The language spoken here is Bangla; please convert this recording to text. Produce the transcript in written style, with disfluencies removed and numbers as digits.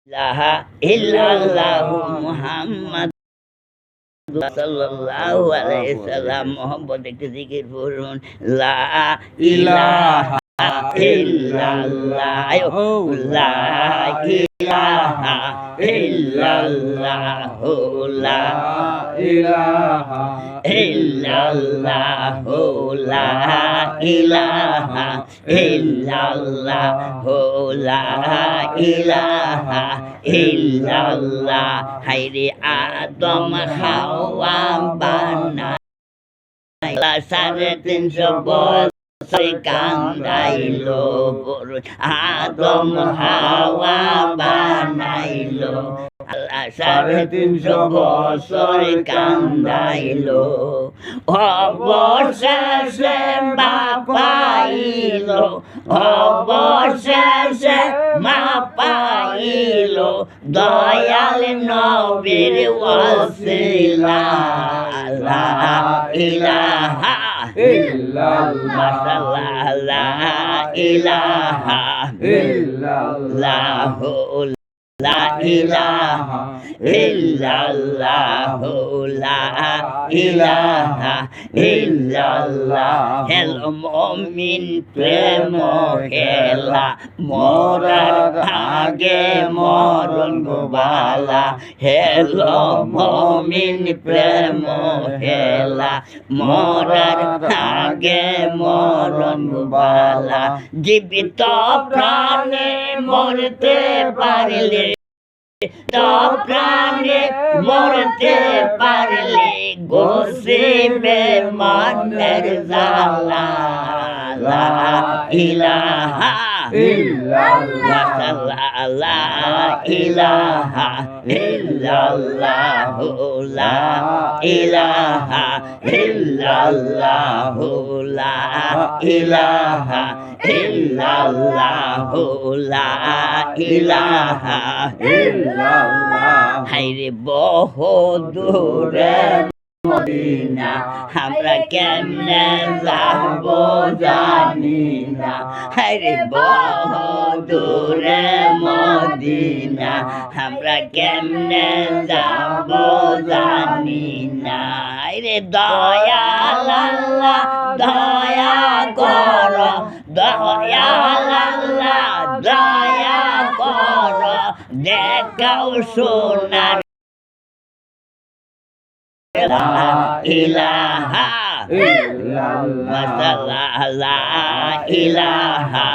ইলাহা ইল্লাল্লাহু মুহাম্মাদ সাল্লাল্লাহু আলাইহি সাল্লাম। মোহাম্মদ একটু জিকির করুন। লা ইলাহা ইল্লাল্লাহ, লা ইলাহা ইল্লাল্লাহু, লা ইলাহা ইল্লাল্লাহু, লা ইলাহা ইল্লাল্লাহু, লা ইলাহা ইল্লাল্লাহ। হায়রে আদম হাওয়া বানাইলা, 350 বছর কান্দাইলো, আদম হাওয়া বানাইলো, আল্লাহ 350 বছর কান্দাইলো, অবশেষে মা পাইলো, অবশেষে মা পাইলো, দয়াল নবীর ওসিলা, লা ইলাহা ইল্লাল্লাহ, লা ইলাহা ইল্লাল্লাহু, লা ইলাহা ইল্লাল্লাহু, লা ইলাহা ইল্লাল্লাহ। হেলো মুমিন প্রেম খেলা, মরার আগে মরণ বালা, হেলো মুমিন প্রেম খেলা, মরার আগে মরণ বালা। জীবিত প্রাণে মরতে পারলে, তো প্রাণে মরতে পারলে, গোসিবে মনের জালা, লা ইলাহা ইল্লাল্লাহ, লা ইলাহা ইল্লাল্লাহু, লা ইলাহা ইল্লাল্লাহু, লা ইলাহা ইল্লাল্লাহু, লা ইলাহা ইল্লাল্লাহ। হায়রে বহু দূরে মদিনা, আমরা কেমনে যাব জানি না, হায়রে বহু দূরে মদিনা, আমরা কেমনে যাব জানি না। হায়রে দয়াল আল্লাহ দয়া কর, দয়াল আল্লাহ দয়া কর, দেখাও সোনার লা ইলাহা ইল্লাল্লাহ, লা ইলাহা